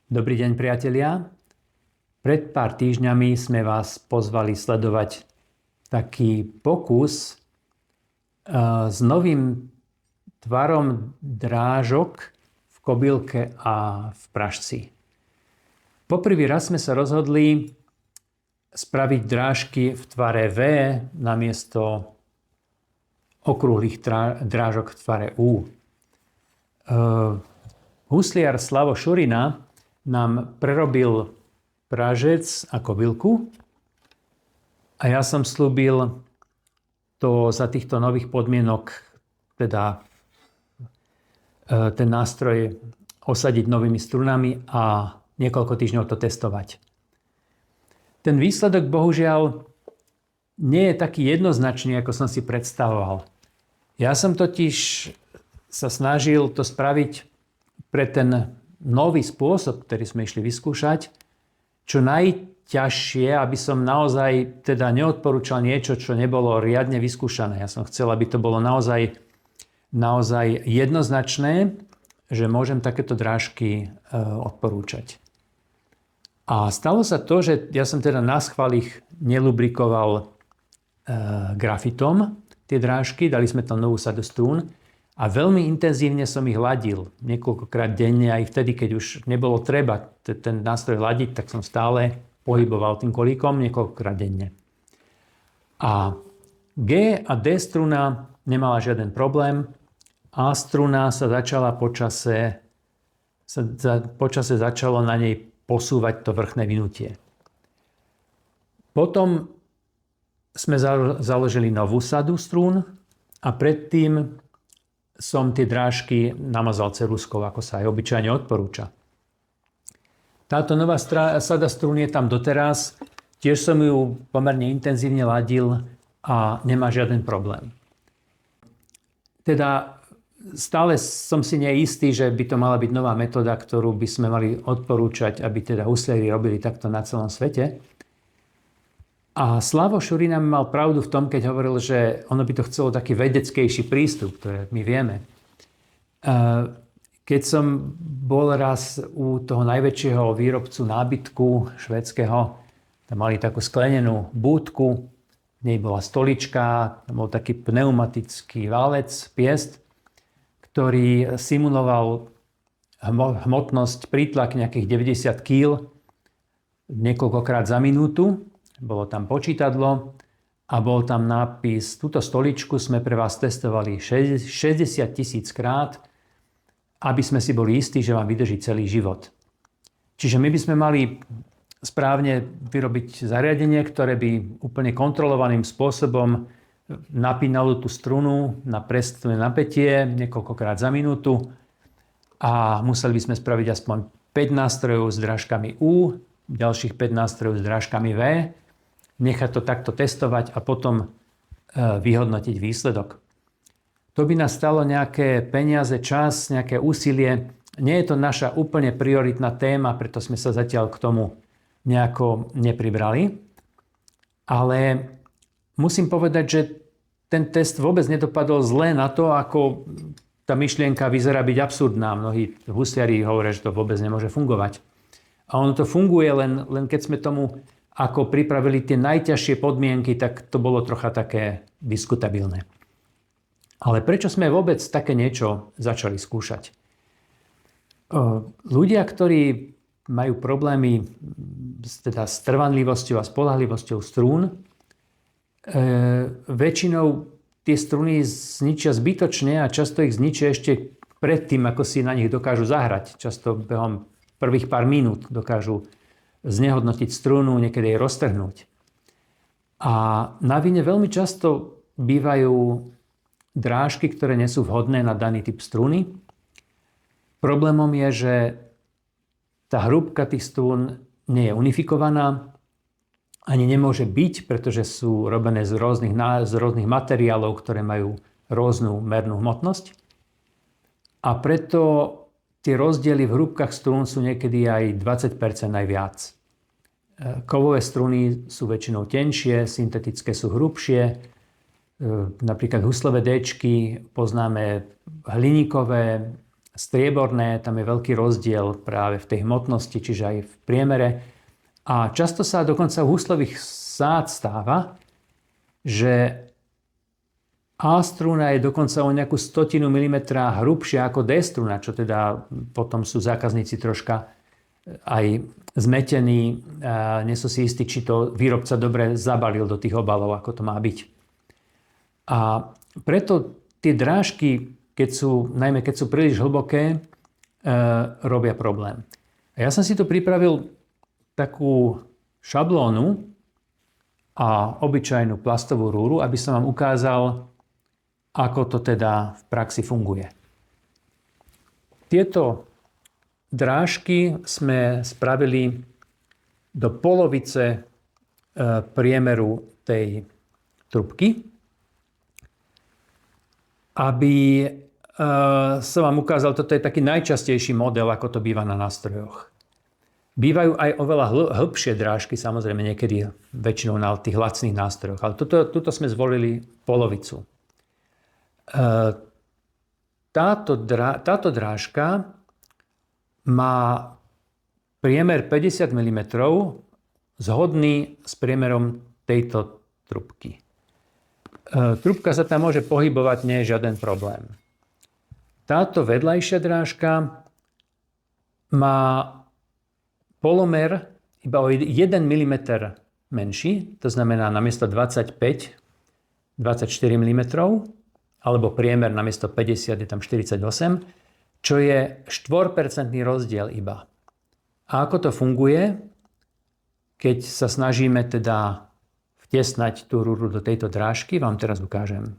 Dobrý deň, priatelia. Pred pár týždňami sme vás pozvali sledovať taký pokus s novým tvarom drážok v kobylke a v pražci. Poprvý raz sme sa rozhodli spraviť drážky v tvare V namiesto okrúhlych drážok v tvare U. Husliar Slavo Šurina nám prerobil pražec a kobylku a ja som slúbil to za týchto nových podmienok, teda ten nástroj osadiť novými strunami a niekoľko týždňov to testovať. Ten výsledok bohužiaľ nie je taký jednoznačný, ako som si predstavoval. Ja som totiž sa snažil to spraviť pre ten nový spôsob, ktorý sme išli vyskúšať, čo najťažšie, aby som naozaj teda neodporúčal niečo, čo nebolo riadne vyskúšané. Ja som chcel, aby to bolo naozaj jednoznačné, že môžem takéto drážky odporúčať. A stalo sa to, že ja som teda naschvál ich nelubrikoval grafitom, tie drážky, dali sme tam novú sadu strún, a veľmi intenzívne som ich ladil niekoľkokrát denne, aj vtedy, keď už nebolo treba ten nástroj ladiť, tak som stále pohyboval tým kolíkom niekoľkokrát denne. A G a D struna nemala žiaden problém. A struna sa začala počase začalo na nej posúvať to vrchné vynutie. Potom sme založili novú sadu strún a predtým som tie drážky namazal ceruzkou, ako sa aj obyčajne odporúča. Táto nová sada strún je tam doteraz. Tiež som ju pomerne intenzívne ladil a nemá žiaden problém. Teda stále som si neistý, že by to mala byť nová metóda, ktorú by sme mali odporúčať, aby teda husliari robili takto na celom svete. A Slavo Šurina mal pravdu v tom, keď hovoril, že ono by to chcelo taký vedeckejší prístup, ktoré my vieme. Keď som bol raz u toho najväčšieho výrobcu nábytku švédskeho, tam mali takú sklenenú búdku, v nej bola stolička, tam bol taký pneumatický válec, piest, ktorý simuloval hmotnosť, prítlak nejakých 90 kg niekoľkokrát za minútu. Bolo tam počítadlo a bol tam nápis: túto stoličku sme pre vás testovali 60 000 krát, aby sme si boli istí, že vám vydrží celý život. Čiže my by sme mali správne vyrobiť zariadenie, ktoré by úplne kontrolovaným spôsobom napínalo tú strunu na presné napätie niekoľkokrát za minútu a museli by sme spraviť aspoň 5 nástrojov s drážkami U, ďalších 5 nástrojov s drážkami V, nechať to takto testovať a potom vyhodnotiť výsledok. To by nás stalo nejaké peniaze, čas, nejaké úsilie. Nie je to naša úplne prioritná téma, preto sme sa zatiaľ k tomu nejako nepribrali. Ale musím povedať, že ten test vôbec nedopadol zle na to, ako tá myšlienka vyzerá byť absurdná. Mnohí husliari hovoria, že to vôbec nemôže fungovať. A ono to funguje, len keď sme tomu ako pripravili tie najťažšie podmienky, tak to bolo trocha také diskutabilné. Ale prečo sme vôbec také niečo začali skúšať? Ľudia, ktorí majú problémy teda s trvanlivosťou a spoľahlivosťou strún, väčšinou tie struny zničia zbytočne a často ich zničia ešte predtým, ako si na nich dokážu zahrať. Často behom prvých pár minút dokážu znehodnotiť strunu, niekedy jej roztrhnúť. A na vine veľmi často bývajú drážky, ktoré nie sú vhodné na daný typ struny. Problémom je, že tá hrúbka tých strún nie je unifikovaná, ani nemôže byť, pretože sú robené z rôznych materiálov, ktoré majú rôznu mernú hmotnosť. A preto tie rozdiely v hrúbkach strún sú niekedy aj 20% najviac. Kovové struny sú väčšinou tenšie, syntetické sú hrubšie. Napríklad huslové D-čky poznáme hliníkové, strieborné, tam je veľký rozdiel práve v tej hmotnosti, čiže aj v priemere. A často sa dokonca u huslových sád stáva, že A struna je dokonca o nejakú 100 milimetra hrubšia ako D struna, čo teda potom sú zákazníci troška aj zmetení, nie sú si istí, či to výrobca dobre zabalil do tých obalov, ako to má byť. A preto tie drážky, najmä keď sú príliš hlboké, robia problém. A ja som si tu pripravil takú šablónu a obyčajnú plastovú rúru, aby som vám ukázal, ako to teda v praxi funguje. Tieto drážky sme spravili do polovice priemeru tej trubky, aby som vám ukázal, toto je taký najčastejší model, ako to býva na nástrojoch. Bývajú aj oveľa hĺbšie drážky, samozrejme niekedy väčšinou na tých lacných nástrojoch, ale tuto sme zvolili polovicu. Táto drážka má priemer 50 mm zhodný s priemerom tejto trubky. Trubka sa tam môže pohybovať, nie je žiaden problém. Táto vedľajšia drážka má polomer iba o 1 mm menší, to znamená namiesto 25 24 mm, alebo priemer namiesto 50 je tam 48, čo je 4% rozdiel iba. A ako to funguje, keď sa snažíme teda vtesnať tú rúru do tejto drážky, vám teraz ukážem.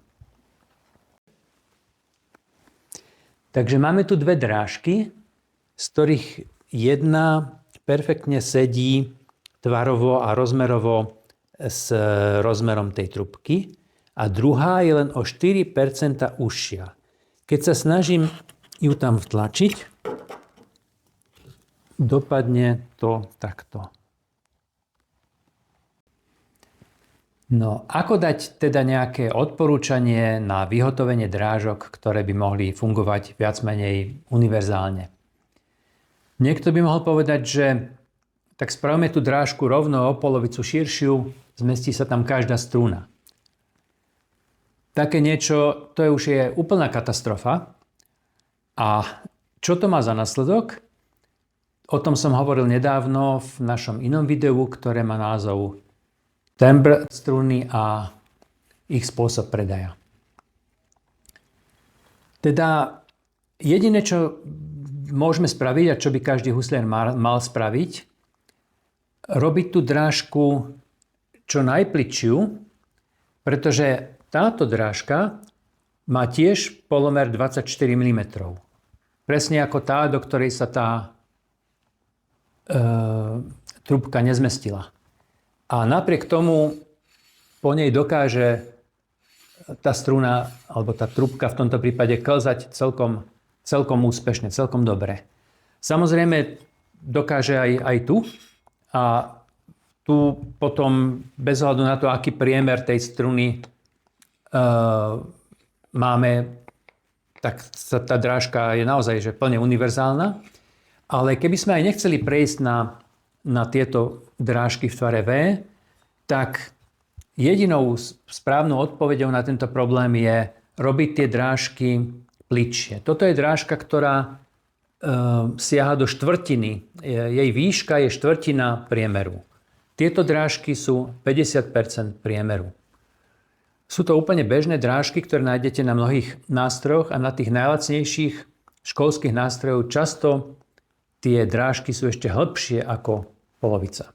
Takže máme tu dve drážky, z ktorých jedna perfektne sedí tvarovo a rozmerovo s rozmerom tej trubky a druhá je len o 4% užšia. Keď sa snažím ju tam vtlačiť, dopadne to takto. No, ako dať teda nejaké odporúčanie na vyhotovenie drážok, ktoré by mohli fungovať viac menej univerzálne? Niekto by mohol povedať, že tak spravíme tú drážku rovno o polovicu širšiu, zmestí sa tam každá struna. Také niečo, to už je úplná katastrofa. A čo to má za následok? O tom som hovoril nedávno v našom inom videu, ktoré má názov Timbre struny a ich spôsob predaja. Teda jediné, čo môžeme spraviť a čo by každý husliar mal spraviť, robiť tú drážku čo najplytšiu, pretože táto drážka má tiež polomer 24 mm. Presne ako tá, do ktorej sa tá trubka nezmestila. A napriek tomu po nej dokáže tá struna alebo tá trubka v tomto prípade klzať celkom úspešne, celkom dobre. Samozrejme dokáže aj tu. A tu potom bez ohľadu na to, aký priemer tej struny máme, tak tá drážka je naozaj že plne univerzálna. Ale keby sme aj nechceli prejsť na tieto drážky v tvare V, tak jedinou správnou odpoveďou na tento problém je robiť tie drážky plytšie. Toto je drážka, ktorá siaha do štvrtiny. Jej výška je štvrtina priemeru. Tieto drážky sú 50% priemeru. Sú to úplne bežné drážky, ktoré nájdete na mnohých nástrojoch a na tých najlacnejších školských nástrojov často tie drážky sú ešte hlbšie ako polovica.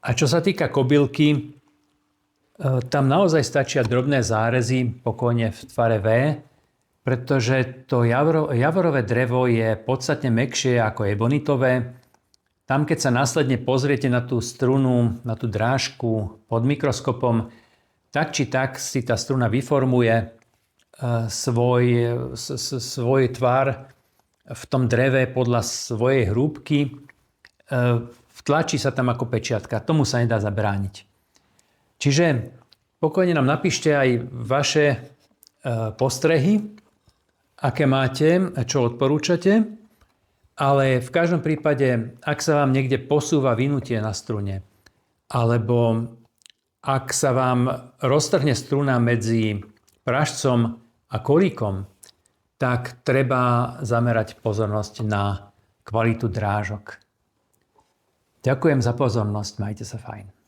A čo sa týka kobylky, tam naozaj stačia drobné zárezy pokojne v tvare V, pretože to javorové drevo je podstatne mäkšie ako ebonitové. Tam, keď sa následne pozriete na tú strunu, na tú drážku pod mikroskopom, tak či tak si tá struna vyformuje svoj tvar v tom dreve podľa svojej hrúbky. Vtlačí sa tam ako pečiatka. Tomu sa nedá zabrániť. Čiže pokojne nám napíšte aj vaše postrehy, aké máte, čo odporúčate, ale v každom prípade, ak sa vám niekde posúva vynutie na strune, alebo ak sa vám roztrhne struna medzi pražcom a kolíkom, tak treba zamerať pozornosť na kvalitu drážok. Ďakujem za pozornosť, majte sa fajn.